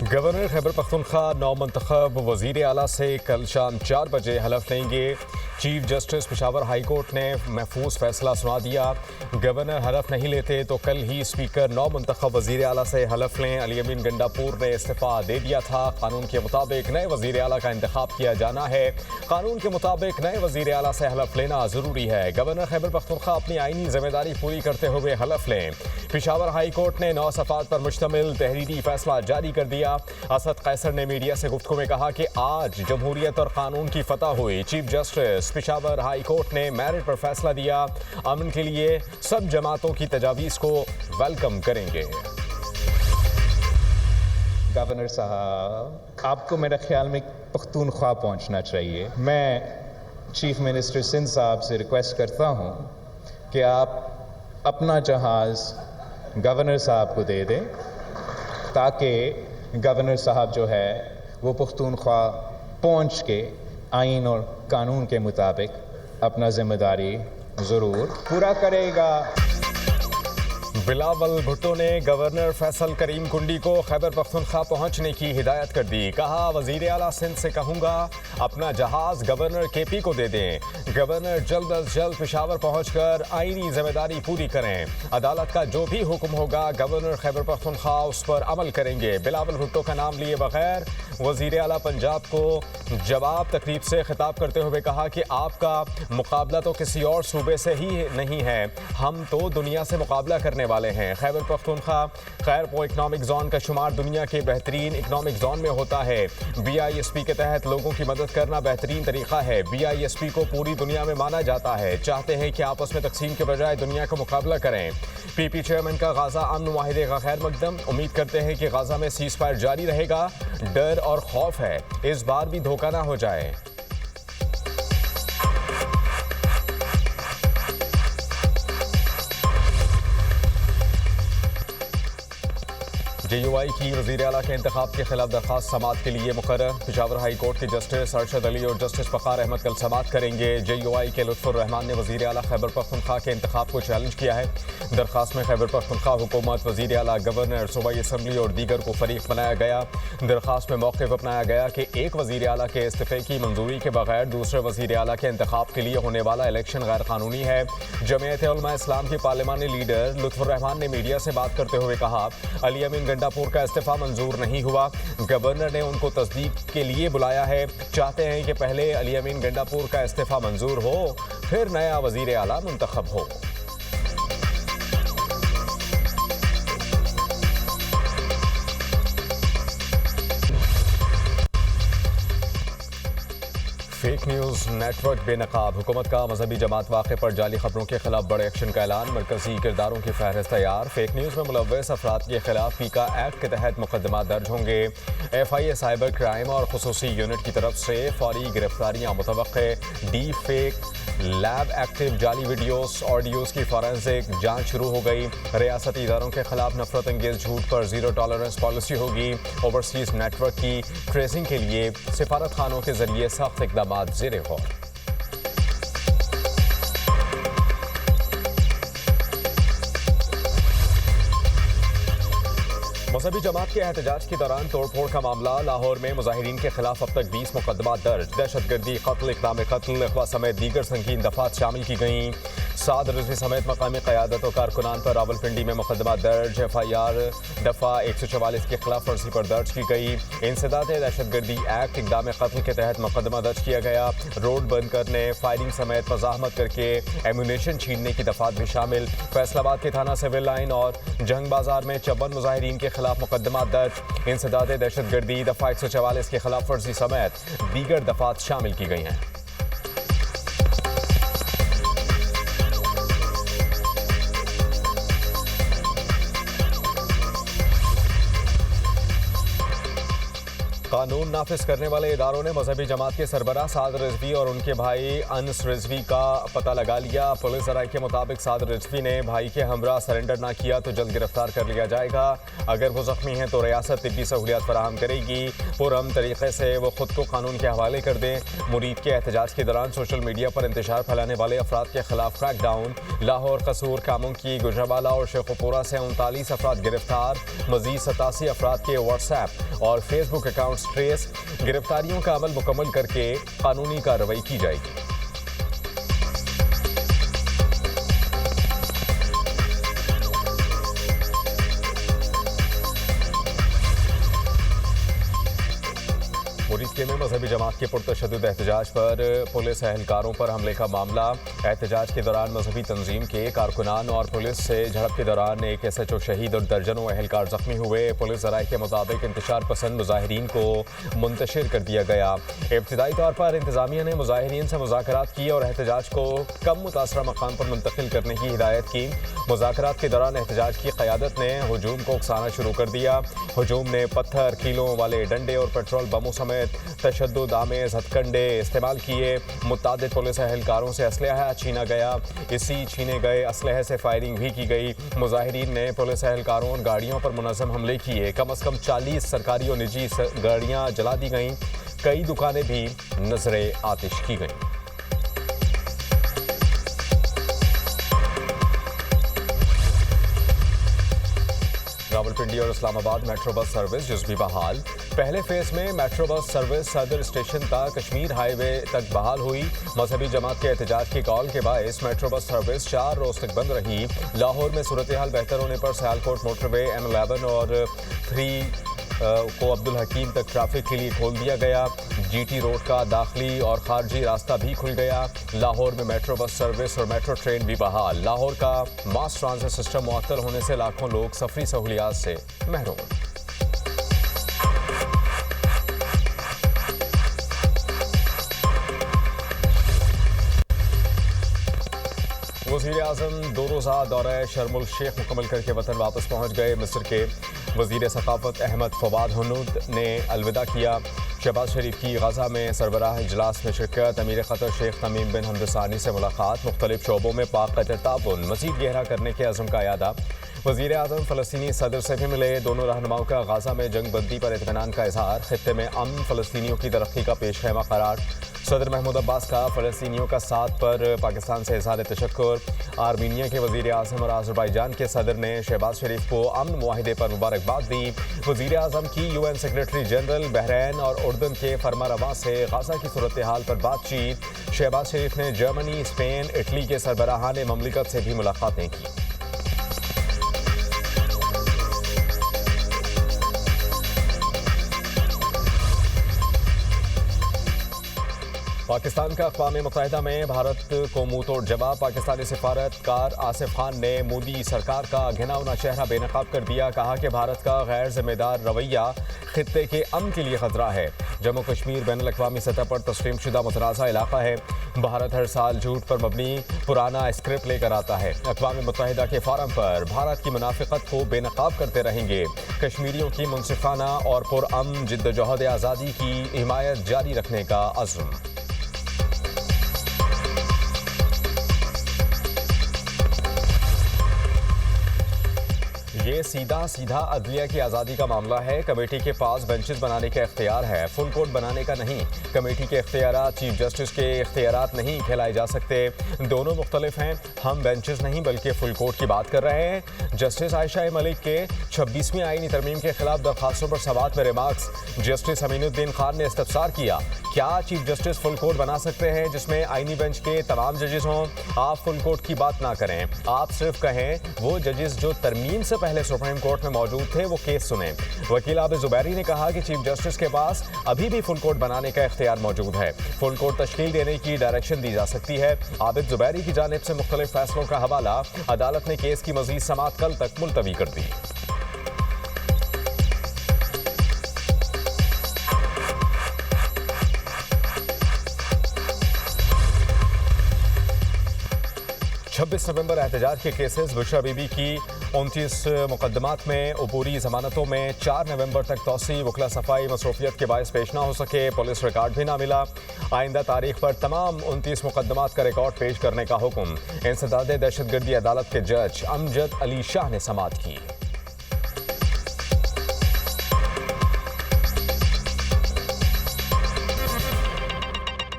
Governor Khyber Pakhtunkhwa नौ मंतखब वज़ीर आला से कल शाम 4 बजे हलफ लेंगे। Chief justice Peshawar high court ने महफूज फैसला सुना दिया। गवर्नर हलफ नहीं लेते तो कल ही स्पीकर नौ मंतखब वज़ीर आला से हलफ लें। अली अमीन गंडापुर ने इस्तीफ़ा दे दिया था। कानून के मुताबिक नए वज़ीर आला का इंतखाब किया जाना है। कानून के मुताबिक नए वज़ीर आला से हलफ लेना ज़रूरी है। गवर्नर खैबर पख्तूनख्वा अपनी आईनी जिम्मेदारी पूरी करते हुए हलफ लें। पेशावर हाई कोर्ट ने 9 सफ़ात पर मुश्तमिल तहरीरी फैसला जारी कर दिया। असद कैसर ने मीडिया से गुफ्तगू में कहा कि आज जमहूरियत और कानून की फतह हुई। Chief justice Peshawar high court ने मेरिट पर फैसला दिया। अमन के लिए सब जमातों की तजावीज़ को वेलकम करेंगे। गवर्नर साहब, आपको मेरे ख्याल में पख्तूनख्वा पहुंचना चाहिए। मैं चीफ मिनिस्टर सिंध साहब से रिक्वेस्ट करता हूं कि आप अपना जहाज़ गवर्नर साहब को दे दें ताकि गवर्नर साहब जो है वो पख्तूनख्वा पहुंच के आइन और कानून के मुताबिक अपना जिम्मेदारी ज़रूर पूरा करेगा। बिलावल भुट्टो ने गवर्नर फैसल करीम कुंडी को खैबर पख्तूनख्वा पहुंचने की हिदायत कर दी। कहा, वज़ीर आला सिंध से कहूँगा अपना जहाज़ गवर्नर केपी को दे दें। गवर्नर जल्द अज जल्द पेशावर पहुंचकर आईनी जिम्मेदारी पूरी करें। अदालत का जो भी हुक्म होगा गवर्नर खैबर पख्तूनख्वा उस पर अमल करेंगे। बिलावल भुट्टो का नाम लिए बगैर वज़ीर आला पंजाब को जवाब तकरीब से खिताब करते हुए कहा कि आपका मुकाबला तो किसी और सूबे से ही नहीं है, हम तो दुनिया से मुकाबला करने वाले हैं। खैबर पख्तूनख्वा खैर इकनॉमिक जोन का शुमार दुनिया के बेहतरीन इकनॉमिक जोन में होता है। BISP के तहत लोगों की मदद करना बेहतरीन तरीका है। BISP को पूरी दुनिया में माना जाता है। चाहते हैं कि आपस में तकसीम के बजाय दुनिया का मुकाबला करें। PP चेयरमैन का गाजा अमन मुआहिदे का खैर मकदम। उम्मीद करते हैं कि गाजा में सीज़ फायर जारी रहेगा। डर और खौफ है इस बार भी धोखा ना हो जाए। JUI की वज़ीर आला के इंतखाब के खिलाफ दरख्वास्त समाअत के लिए मुकर्रर। पेशावर हाई कोर्ट के जस्टिस अरशद अली और जस्टिस वक़ार अहमद कल समाअत करेंगे। JUI के लुत्फ़ुर रहमान ने वज़ीर आला खैबर पख्तूनख्वा के इंतखाब को चैलेंज किया है। दरख्वास्त में खैबर पख्तूनख्वा हुकूमत, वज़ीर आला, गवर्नर, सूबाई असम्बली और दीगर को फरीक बनाया गया। दरख्वास्त में मौक़िफ़ अपनाया गया कि एक वज़ीर आला के इस्तीफ़े की मंजूरी के बगैर दूसरे वज़ीर आला के इंतखाब के लिए होने वाला इलेक्शन गैर कानूनी है। जमीयत उलमा इस्लाम के पार्लिमानी लीडर लुत्फ़ुर रहमान ने मीडिया से बात करते हुए कहा, अली अमीन गंडापुर का इस्तीफा मंजूर नहीं हुआ। गवर्नर ने उनको तस्दीक के लिए बुलाया है। चाहते हैं कि पहले अली अमीन गंडापुर का इस्तीफा मंजूर हो, फिर नया वज़ीर आला मुंतखब हो। फेक न्यूज़ नेटवर्क बेनकाब। हुकूमत का मजहबी जमात वाक़े पर जाली खबरों के खिलाफ बड़े एक्शन का ऐलान। मरकजी किरदारों की फहरिस्त तैयार। फेक न्यूज़ में मुलव्वस अफराद के खिलाफ पीका एक्ट के तहत मुकदमा दर्ज होंगे। FIA साइबर क्राइम और खुसूसी यूनिट की तरफ से फौरी गिरफ्तारियाँ मुतवक्के। डी फेक लैब एक्टिव जाली वीडियोस ऑडियोज़ की फॉरेंसिक जांच शुरू हो गई। रियासती इदारों के खिलाफ नफरत अंगेज झूठ पर ज़ीरो टॉलरेंस पॉलिसी होगी। ओवरसीज़ नेटवर्क की ट्रेसिंग के लिए सिफारत खानों के जरिए सख्त इक़दाम ज़ेरे गौर। मजहबी जमात के एहतजाज के दौरान तोड़फोड़ का मामला। लाहौर में मुजाहिरीन के खिलाफ अब तक 20 मुकदमा दर्ज। दहशतगर्दी, कत्ल, इक़दाम कत्ल, अगवा समेत दीगर संगीन दफात शामिल की गईं। साद रिजवी समेत मकामी क़यादत और कारकुनान पर रावलपिंडी में मुकदमा दर्ज। FIR दफ़ा 144 की खिलाफ वर्जी पर दर्ज की गई। इंसदाद दहशतगर्दी एक्ट इक़दाम कत्ल के तहत मुकदमा दर्ज किया गया। रोड बंद करने, फायरिंग समेत मज़ाहमत करके एम्यूनेशन छीनने की दफात भी शामिल। फैसलाबाद के थाना सिविल लाइन और जंग बाजार में 54 मुजाहिरीन के खिलाफ मुकदमा दर्ज। इंसदाद दहशतगर्दी दफ़ा 144 की खिलाफ वर्जी समेत दीगर दफात शामिल की गई हैं। कानून नाफिज करने वाले इदारों ने मजहबी जमात के सरबराह साद रिजवी और उनके भाई अनस रिजवी का पता लगा लिया। पुलिस राय के मुताबिक साद रिजवी ने भाई के हमरा सरेंडर ना किया तो जल्द गिरफ्तार कर लिया जाएगा। अगर वो जख्मी हैं तो रियासत तिब्बी सहूलियात फराहम करेगी। पुरअमन तरीके से वो खुद को कानून के हवाले कर दें। मुरीद के एहतजाज के दौरान सोशल मीडिया पर इंतशार फैलाने वाले अफराद के खिलाफ क्रैकडाउन। लाहौर, कसूर, कामुकी, गुजरावाला और शेखुपुरा से 39 अफराद गिरफ्तार। मजीद 87 अफराद के व्हाट्सएप और फेसबुक अकाउंट्स ट्रेस। गिरफ्तारियों का अमल मुकम्मल करके कानूनी कार्रवाई की जाएगी। मुरीद में मजहबी जमात के पुरतशद्दुद एहतजाज पर पुलिस एहलकारों पर हमले का मामला। एहतजाज के दौरान मजहबी तंजीम के कारकुनान और पुलिस से झड़प के दौरान एक SHO शहीद और दर्जनों एहलकार जख्मी हुए। पुलिस ज़राए के मुताबिक इंतशार पसंद मुजाहिरीन को मुंतशिर कर दिया गया। इब्तिदाई तौर पर इंतजामिया ने मुजाहिरीन से मुज़ाकरात की और एहतजाज को कम मुतासरा मकाम पर मुंतकिल करने की हिदायत की। मुज़ाकरात के दौरान एहतजाज की क़यादत ने हजूम को उकसाना शुरू कर दिया। हजूम ने पत्थर, कीलों वाले डंडे और पेट्रोल बमों समेत तशद्दुद आमेज़ हथकंडे इस्तेमाल किए। मुतादिद पुलिस एहलकारों से असलहा छीना गया। इसी छीने गए असलहे से फायरिंग भी की गई। मुजाहिरीन ने पुलिस एहलकारों और गाड़ियों पर मुनज़्ज़म हमले किए। कम अज़ कम 40 सरकारी और निजी गाड़ियाँ जला दी गईं। कई दुकानें भी नजरे आतिश की गईं। रावलपिंडी और इस्लामाबाद मेट्रो बस सर्विस जुज़वी बहाल। पहले फेज में मेट्रो बस सर्विस सदर स्टेशन तक कश्मीर हाईवे तक बहाल हुई। मजहबी जमात के एहतजाज की कॉल के बायस मेट्रो बस सर्विस 4 रोज तक बंद रही। लाहौर में सूरत हाल बेहतर होने पर सियालकोट मोटरवे M11 और 3 को अब्दुल हकीम तक ट्रैफिक के लिए खोल दिया गया। GT रोड का दाखिली और खारजी रास्ता भी खुल गया। लाहौर में मेट्रो बस सर्विस और मेट्रो ट्रेन भी बहाल। लाहौर का मास ट्रांजिट सिस्टम मुअत्तल होने से लाखों लोग सफरी सहूलियात से महरूम। वज़ीर आज़म 2 रोज़ा दौरा शर्मुल शेख मुकम्मल करके वतन वापस पहुँच गए। मिस्र के वज़ीर सक़ाफ़त अहमद फवाद हुनूद ने अलविदा किया। शहबाज शरीफ की गज़ा में सरबराह इजलास में शिरकत। अमीर क़तर शेख तमीम बिन हमद सानी से मुलाकात। मुख्तलिफ शोबों में पाक क़तर ताउन मज़ीद गहरा करने के अज़्म का यादा। वज़ीर आज़म फ़लस्तीनी सदर से भी मिले। दोनों रहनुमाओं का गाज़ा में जंग बंदी पर इत्मीनान का इज़हार। ख़ित्ते में अमन फ़लस्तीनियों की तरक्की का पेश ख़ैमा करार। सदर महमूद अब्बास का फ़लस्तीनियों का साथ पर पाकिस्तान से इज़हार तशक्कुर। आर्मीनिया के वज़ीर आज़म और आज़रबाईजान के सदर ने शहबाज शरीफ को अमन मुआहिदे पर मुबारकबाद दी। वज़ीर आज़म की UN सेक्रेटरी जनरल, बहरैन और उर्दन के फरमारवा से गाज़ा की सूरत हाल पर बातचीत। शहबाज शरीफ ने जर्मनी, स्पेन, इटली के सरबराहान ममलिकत से भी मुलाकातें की। पाकिस्तान का अक़वाम मुत्तहिदा में भारत को मुंह तोड़ जवाब। पाकिस्तानी सिफारतकार आसिफ खान ने मोदी सरकार का घिनौना चेहरा बेनकाब कर दिया। कहा कि भारत का गैर जिम्मेदार रवैया खित्ते के अमन के लिए खतरा है। जम्मू कश्मीर बैनुल अक़वामी सतह पर तस्लीम शुदा मुतनाज़ा इलाका है। भारत हर साल झूठ पर मबनी पुराना स्क्रिप्ट लेकर आता है। अक़वाम मुत्तहिदा के फारम पर भारत की मुनाफिकत को बेनकाब करते रहेंगे। कश्मीरियों की मुनसिफाना और पुरअमन जिद्दोजहद आज़ादी की हिमायत जारी रखने का अज़्म। ये सीधा अदलिया की आज़ादी का मामला है। कमेटी के पास बेंचेस बनाने का इख्तियार है, फुल कोर्ट बनाने का नहीं। कमेटी के इख्तियारात चीफ जस्टिस के इख्तियारात नहीं खिलाए जा सकते। दोनों मुख्तलिफ हैं। हम बेंचेस नहीं बल्कि फुल कोर्ट की बात कर रहे हैं। जस्टिस आयशा मलिक के 26वीं आईनी तरमीम के खिलाफ दरखास्तों पर सवाल में रिमार्क्स। जस्टिस अमीनुद्दीन खान ने इस्तफसार किया, क्या चीफ जस्टिस फुल कोर्ट बना सकते हैं जिसमें आईनी बेंच के तमाम जजेस हों? आप फुल कोर्ट की बात ना करें, आप सिर्फ कहें वो जजेस जो तरमीम से पहले सुप्रीम कोर्ट में मौजूद थे वो केस सुने। वकील आबिद जुबैरी ने कहा कि चीफ जस्टिस के पास अभी भी फुल कोर्ट बनाने का इख्तियार मौजूद है। फुल कोर्ट तश्कील देने की डायरेक्शन दी जा सकती है। आबिद जुबैरी की जानिब से मुख्तलिफ फैसलों का हवाला। अदालत ने केस की मजीद समाअत कल तक मुलतवी कर दी। छब्बीस नवंबर एहतजाज के केसेस बुशरा बीबी की 29 मुकदमात में अबूरी जमानतों में 4 नवंबर तक तोसी, वकला सफाई मसरूफियत के बायस पेश ना हो सके, पुलिस रिकॉर्ड भी ना मिला। आइंदा तारीख पर तमाम 29 मुकदमात का रिकॉर्ड पेश करने का हुक्म इंसदाद दहशतगर्दी अदालत के जज अमजद अली शाह ने समाअत की।